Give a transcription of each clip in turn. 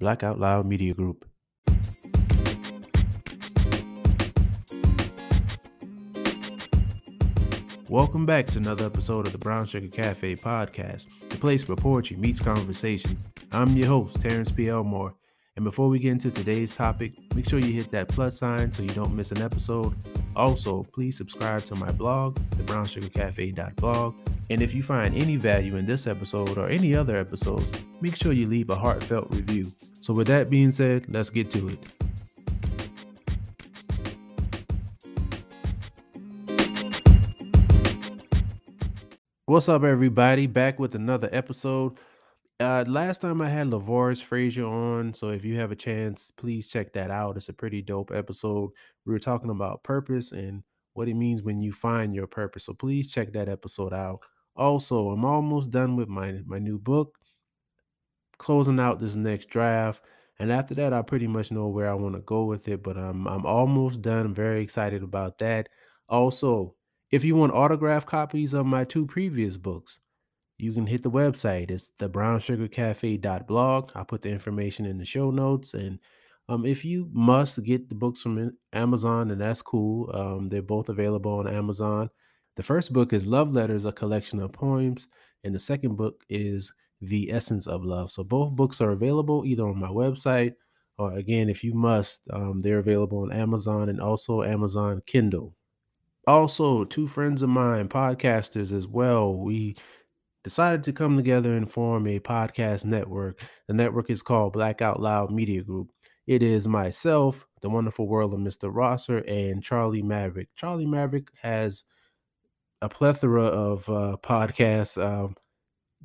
Black Out Loud Media Group. Welcome back to another episode of the Brown Sugar Cafe podcast, the place where poetry meets conversation. I'm your host, Terrence P. Elmore, and before we get into today's topic, make sure you hit that plus sign so you don't miss an episode. Also, please subscribe to my blog, thebrownsugarcafe.blog, and if you find any value in this episode or any other episodes, make sure you leave a heartfelt review. So with that being said, let's get to it. What's up, everybody? Back with another episode. Last time I had Lavoris Frazier on, so if you have a chance, please check that out. It's a pretty dope episode. We were talking about purpose and what it means when you find your purpose. So please check that episode out. Also, I'm almost done with my new book, closing out this next draft, and after that, I pretty much know where I want to go with it. But I'm almost done. I'm very excited about that. Also, if you want autograph copies of my two previous books, you can hit the website. It's thebrownsugarcafe.blog. I'll put the information in the show notes. And if you must get the books from Amazon, then that's cool. They're both available on Amazon. The first book is Love Letters, a collection of poems. And the second book is The Essence of Love. So both books are available either on my website or, again, if you must, they're available on Amazon and also Amazon Kindle. Also, two friends of mine, podcasters as well, we decided to come together and form a podcast network. The network is called Black Out Loud Media Group. It is myself, the wonderful world of Mr. Rosser, and Charlie Maverick. Charlie Maverick has a plethora of podcasts.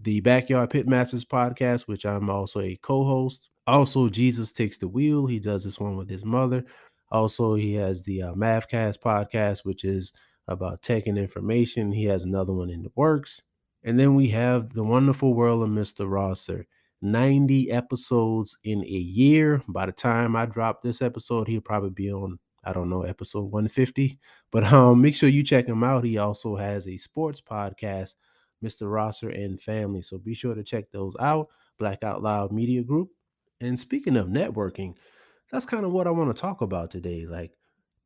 The Backyard Pitmasters podcast, which I'm also a co-host. Also, Jesus Takes the Wheel. He does this one with his mother. Also, he has the Mavcast podcast, which is about tech and information. He has another one in the works. And then we have the wonderful world of Mr. Rosser. 90 episodes in a year. By the time I drop this episode, he'll probably be on, I don't know, episode 150. But make sure you check him out. He also has a sports podcast, Mr. Rosser and Family. So be sure to check those out. Black Out Loud Media Group. And speaking of networking, that's kind of what I want to talk about today. Like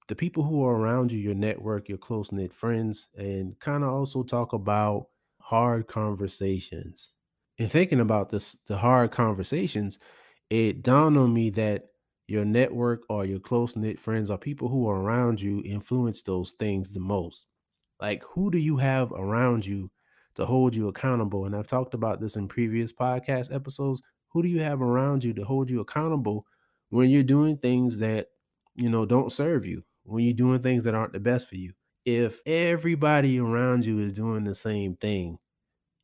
the people who are around you, your network, your close knit friends, and kind of also talk about hard conversations. And thinking about this, the hard conversations, it dawned on me that your network or your close knit friends or people who are around you influence those things the most. Like, who do you have around you to hold you accountable? And I've talked about this in previous podcast episodes. Who do you have around you to hold you accountable when you're doing things that, don't serve you, when you're doing things that aren't the best for you? If everybody around you is doing the same thing,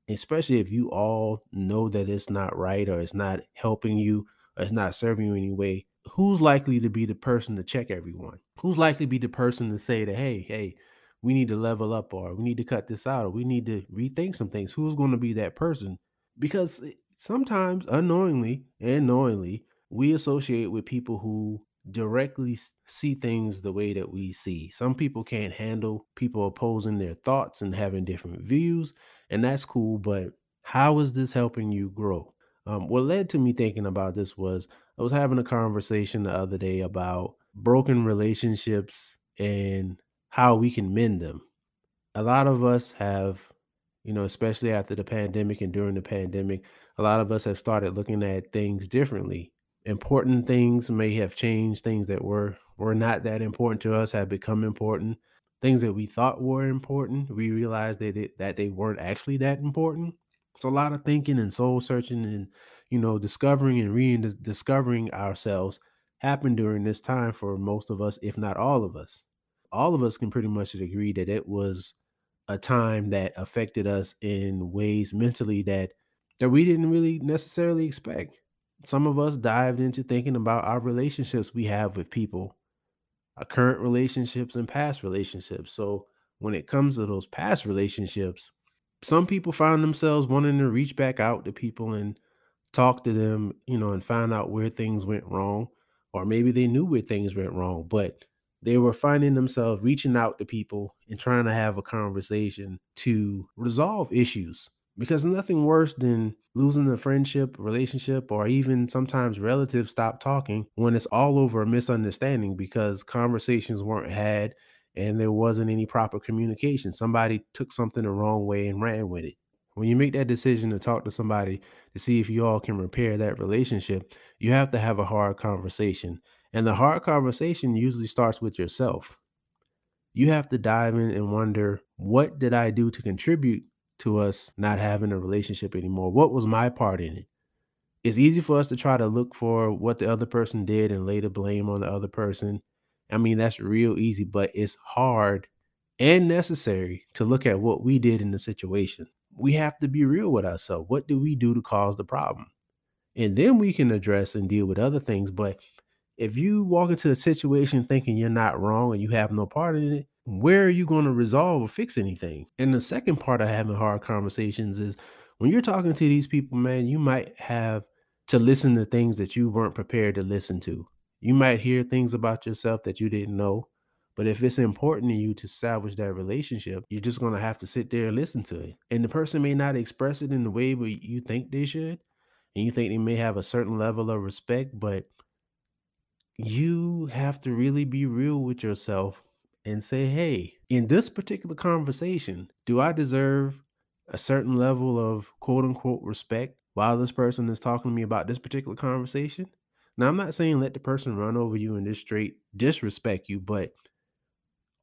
especially if you all know that it's not right or it's not helping you or it's not serving you anyway, who's likely to be the person to check everyone? Who's likely to be the person to say that, hey, we need to level up or we need to cut this out or we need to rethink some things? Who's going to be that person? Because sometimes unknowingly and knowingly, we associate with people who directly see things the way that we see. Some people can't handle people opposing their thoughts and having different views, and that's cool, but how is this helping you grow? What led to me thinking about this was I was having a conversation the other day about broken relationships and how we can mend them. A lot of us have, especially after the pandemic and during the pandemic, a lot of us have started looking at things differently. Important things may have changed. Things that were not that important to us have become important. Things that we thought were important, we realized that they weren't actually that important. So a lot of thinking and soul searching and discovering and rediscovering ourselves happened during this time for most of us, if not all of us. All of us can pretty much agree that it was a time that affected us in ways mentally that we didn't really necessarily expect. Some of us dived into thinking about our relationships we have with people, our current relationships and past relationships. So when it comes to those past relationships, some people found themselves wanting to reach back out to people and talk to them, and find out where things went wrong, or maybe they knew where things went wrong, but they were finding themselves reaching out to people and trying to have a conversation to resolve issues. Because nothing worse than losing a friendship, relationship, or even sometimes relatives stop talking when it's all over a misunderstanding because conversations weren't had and there wasn't any proper communication. Somebody took something the wrong way and ran with it. When you make that decision to talk to somebody to see if you all can repair that relationship, you have to have a hard conversation. And the hard conversation usually starts with yourself. You have to dive in and wonder, what did I do to contribute to us not having a relationship anymore? What was my part in it? It's easy for us to try to look for what the other person did and lay the blame on the other person. I mean, that's real easy, but it's hard and necessary to look at what we did in the situation. We have to be real with ourselves. What do we do to cause the problem? And then we can address and deal with other things. But if you walk into a situation thinking you're not wrong and you have no part in it, where are you going to resolve or fix anything? And the second part of having hard conversations is when you're talking to these people, man, you might have to listen to things that you weren't prepared to listen to. You might hear things about yourself that you didn't know. But if it's important to you to establish that relationship, you're just going to have to sit there and listen to it. And the person may not express it in the way you think they should. And you think they may have a certain level of respect, but you have to really be real with yourself and say, hey, in this particular conversation, do I deserve a certain level of quote unquote respect while this person is talking to me about this particular conversation? Now, I'm not saying let the person run over you and just straight disrespect you, but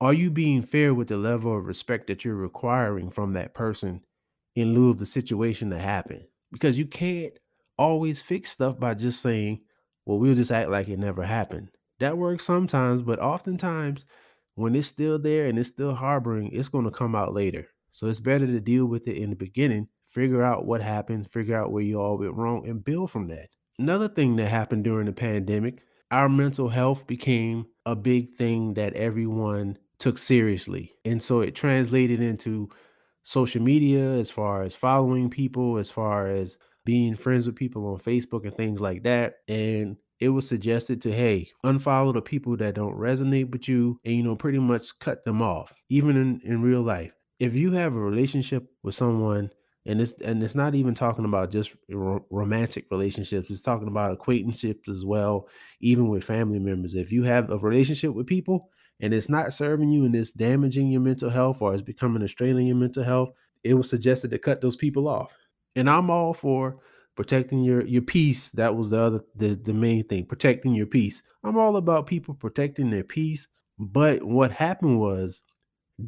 are you being fair with the level of respect that you're requiring from that person in lieu of the situation that happened? Because you can't always fix stuff by just saying, well, we'll just act like it never happened. That works sometimes, but oftentimes when it's still there and it's still harboring, it's going to come out later. So it's better to deal with it in the beginning, figure out what happened, figure out where you all went wrong, and build from that. Another thing that happened during the pandemic, our mental health became a big thing that everyone took seriously. And so it translated into social media, as far as following people, as far as being friends with people on Facebook and things like that. And it was suggested to, hey, unfollow the people that don't resonate with you and, pretty much cut them off, even in real life. If you have a relationship with someone, and it's not even talking about just romantic relationships, it's talking about acquaintanceships as well, even with family members. If you have a relationship with people and it's not serving you and it's damaging your mental health or it's becoming a strain on your mental health, it was suggested to cut those people off. And I'm all for protecting your peace. That was the main thing, protecting your peace. I'm all about people protecting their peace. But what happened was,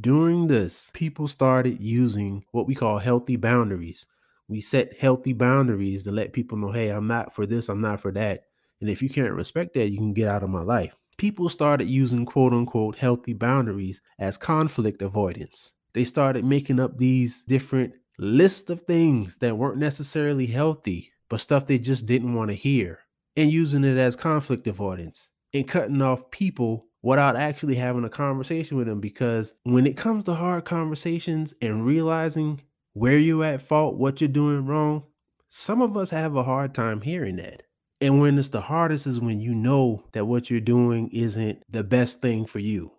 during this, people started using what we call healthy boundaries. We set healthy boundaries to let people know, hey, I'm not for this, I'm not for that. And if you can't respect that, you can get out of my life. People started using quote unquote healthy boundaries as conflict avoidance. They started making up these different lists of things that weren't necessarily healthy, but stuff they just didn't want to hear, and using it as conflict avoidance and cutting off people without actually having a conversation with them. Because when it comes to hard conversations and realizing where you're at fault, what you're doing wrong, some of us have a hard time hearing that. And when it's the hardest is when you know that what you're doing isn't the best thing for you.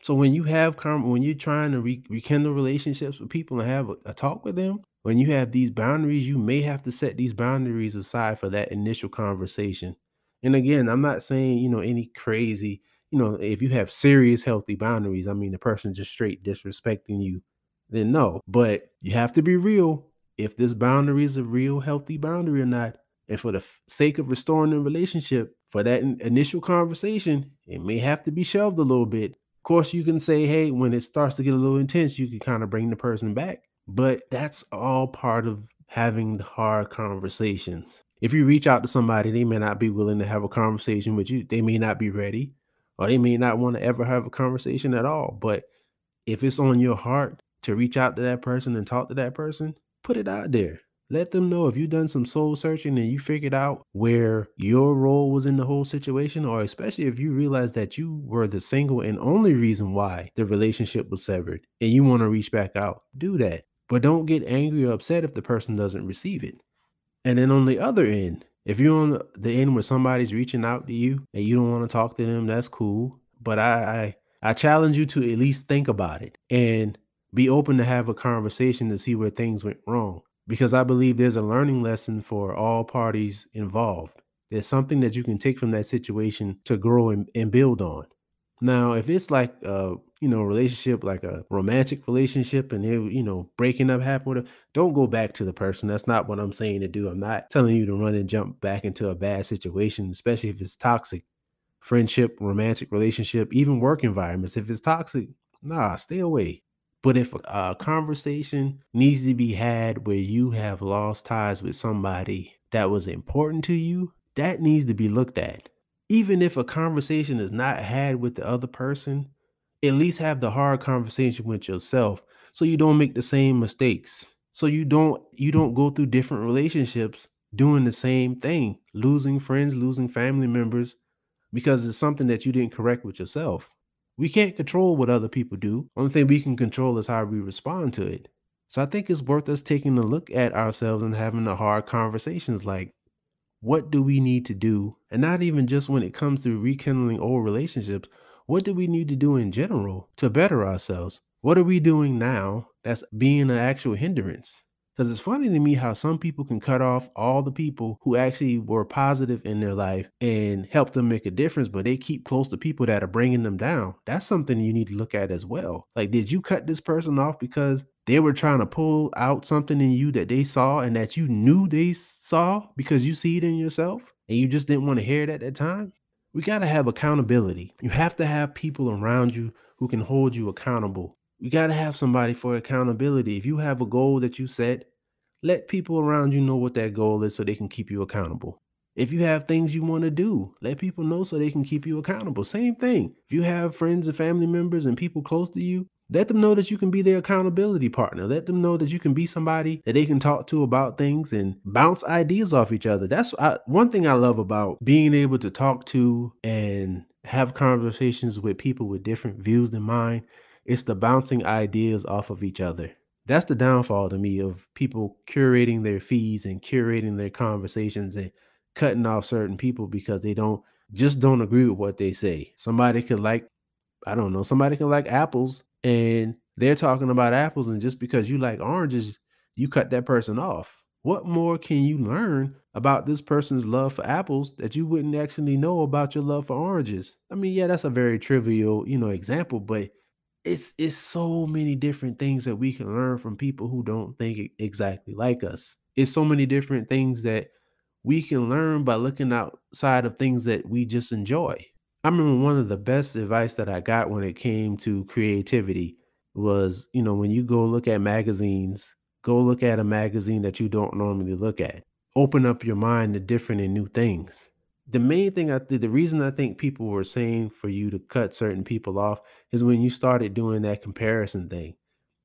So when you have when you're trying to rekindle relationships with people and have a talk with them, when you have these boundaries, you may have to set these boundaries aside for that initial conversation. And again, I'm not saying, any crazy, if you have serious healthy boundaries, I mean the person just straight disrespecting you, then no. But you have to be real if this boundary is a real healthy boundary or not. And for the sake of restoring the relationship, for that initial conversation, it may have to be shelved a little bit. Of course, you can say, hey, when it starts to get a little intense, you can kind of bring the person back. But that's all part of having the hard conversations. If you reach out to somebody, they may not be willing to have a conversation with you. They may not be ready, or they may not want to ever have a conversation at all. But if it's on your heart to reach out to that person and talk to that person, put it out there. Let them know if you've done some soul searching and you figured out where your role was in the whole situation, or especially if you realize that you were the single and only reason why the relationship was severed and you want to reach back out, do that. But don't get angry or upset if the person doesn't receive it. And then on the other end, if you're on the end where somebody's reaching out to you and you don't want to talk to them, that's cool. But I challenge you to at least think about it and be open to have a conversation to see where things went wrong. because I believe there's a learning lesson for all parties involved. There's something that you can take from that situation to grow and build on. Now, if it's like a relationship, like a romantic relationship, and they breaking up happened, don't go back to the person. That's not what I'm saying to do. I'm not telling you to run and jump back into a bad situation, especially if it's toxic. Friendship, romantic relationship, even work environments. If it's toxic, nah, stay away. But if a conversation needs to be had where you have lost ties with somebody that was important to you, that needs to be looked at. Even if a conversation is not had with the other person, at least have the hard conversation with yourself so you don't make the same mistakes. So you don't go through different relationships doing the same thing, losing friends, losing family members because it's something that you didn't correct with yourself. We can't control what other people do. Only thing we can control is how we respond to it. So I think it's worth us taking a look at ourselves and having the hard conversations like, what do we need to do? And not even just when it comes to rekindling old relationships, what do we need to do in general to better ourselves? What are we doing now that's being an actual hindrance? Because it's funny to me how some people can cut off all the people who actually were positive in their life and help them make a difference, but they keep close to people that are bringing them down. That's something you need to look at as well. Like, did you cut this person off because they were trying to pull out something in you that they saw and that you knew they saw because you see it in yourself and you just didn't want to hear it at that time? We got to have accountability. You have to have people around you who can hold you accountable. You got to have somebody for accountability. If you have a goal that you set, let people around you know what that goal is so they can keep you accountable. If you have things you want to do, let people know so they can keep you accountable. Same thing. If you have friends and family members and people close to you, let them know that you can be their accountability partner. Let them know that you can be somebody that they can talk to about things and bounce ideas off each other. One thing I love about being able to talk to and have conversations with people with different views than mine. It's the bouncing ideas off of each other. That's the downfall to me of people curating their feeds and curating their conversations and cutting off certain people because they don't agree with what they say. Somebody could like, I don't know, somebody can like apples and they're talking about apples, and just because you like oranges, you cut that person off. What more can you learn about this person's love for apples that you wouldn't actually know about your love for oranges? I mean, yeah, that's a very trivial, example, but it's so many different things that we can learn from people who don't think exactly like us. It's so many different things that we can learn by looking outside of things that we just enjoy. I remember one of the best advice that I got when it came to creativity was, when you go look at magazines, go look at a magazine that you don't normally look at. Open up your mind to different and new things. The main thing the reason I think people were saying for you to cut certain people off is when you started doing that comparison thing.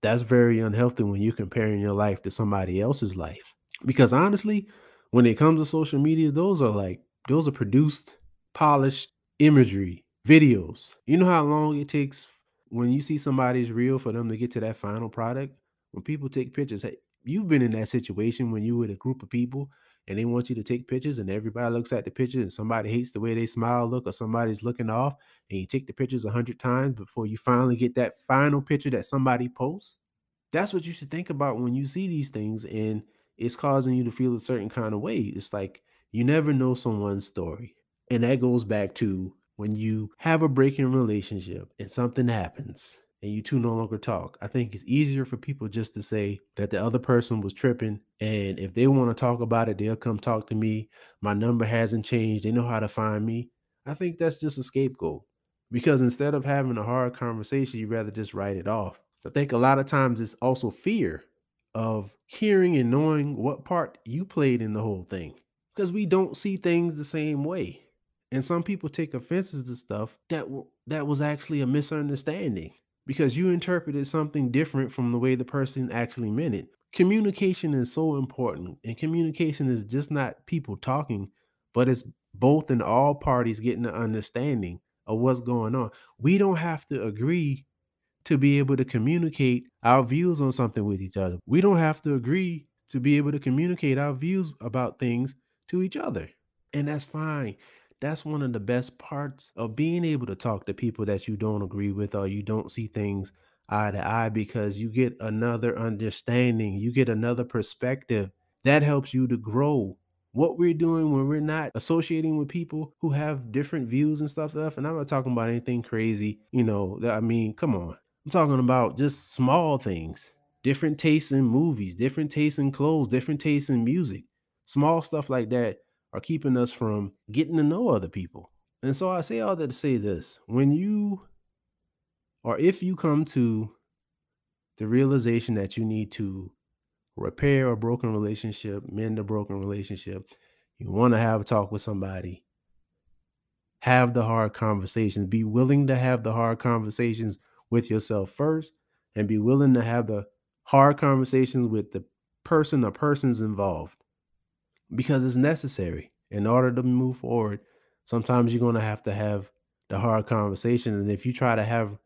That's very unhealthy when you're comparing your life to somebody else's life. Because honestly, when it comes to social media, those are produced, polished imagery, videos. You know how long it takes when you see somebody's reel for them to get to that final product? When people take pictures, hey, you've been in that situation when you with a group of people and they want you to take pictures and everybody looks at the picture and somebody hates the way they smile look or somebody's looking off and you take the pictures 100 times before you finally get that final picture that somebody posts. That's what you should think about when you see these things and it's causing you to feel a certain kind of way. It's like you never know someone's story. And that goes back to when you have a breaking relationship and something happens and you two no longer talk. I think it's easier for people just to say that the other person was tripping. And if they want to talk about it, they'll come talk to me. My number hasn't changed. They know how to find me. I think that's just a scapegoat. Because instead of having a hard conversation, you rather just write it off. I think a lot of times it's also fear of hearing and knowing what part you played in the whole thing. Because we don't see things the same way. And some people take offenses to stuff that was actually a misunderstanding because you interpreted something different from the way the person actually meant it. Communication is so important, and communication is just not people talking, but it's both and all parties getting an understanding of what's going on. We don't have to agree to be able to communicate our views on something with each other. We don't have to agree to be able to communicate our views about things to each other. And that's fine. That's one of the best parts of being able to talk to people that you don't agree with or you don't see things eye to eye because you get another understanding, you get another perspective that helps you to grow. What we're doing when we're not associating with people who have different views and stuff, and I'm not talking about anything crazy, I mean, come on. I'm talking about just small things, different tastes in movies, different tastes in clothes, different tastes in music. Small stuff like that are keeping us from getting to know other people. And so I say all that to say this: when you or if you come to the realization that you need to repair a broken relationship, mend a broken relationship, you want to have a talk with somebody, have the hard conversations, be willing to have the hard conversations with yourself first, and be willing to have the hard conversations with the person or persons involved because it's necessary in order to move forward. Sometimes you're going to have the hard conversations. And if you try to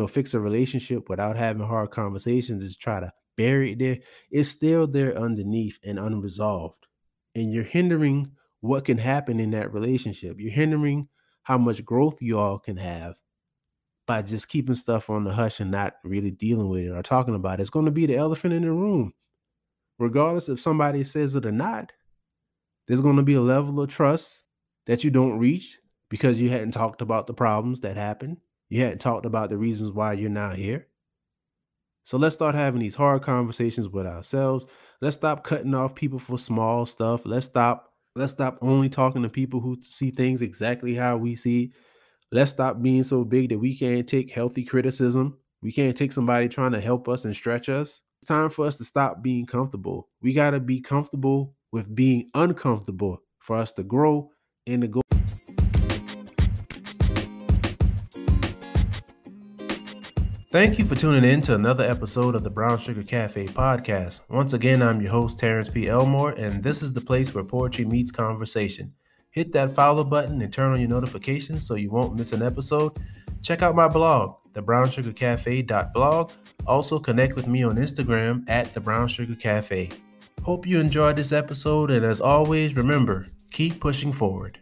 fix a relationship without having hard conversations, just try to bury it there, it's still there underneath and unresolved. And you're hindering what can happen in that relationship. You're hindering how much growth you all can have by just keeping stuff on the hush and not really dealing with it or talking about it. It's going to be the elephant in the room. Regardless if somebody says it or not, there's going to be a level of trust that you don't reach because you hadn't talked about the problems that happened. You hadn't talked about the reasons why you're not here. So let's start having these hard conversations with ourselves. Let's stop cutting off people for small stuff. Let's stop only talking to people who see things exactly how we see it. Let's stop being so big that we can't take healthy criticism. We can't take somebody trying to help us and stretch us. It's time for us to stop being comfortable. We got to be comfortable with being uncomfortable for us to grow and to go. Thank you for tuning in to another episode of the Brown Sugar Cafe podcast. Once again, I'm your host, Terrence P. Elmore, and this is the place where poetry meets conversation. Hit that follow button and turn on your notifications so you won't miss an episode. Check out my blog, thebrownsugarcafe.blog. Also connect with me on Instagram at thebrownsugarcafe. Hope you enjoyed this episode, and as always, remember, keep pushing forward.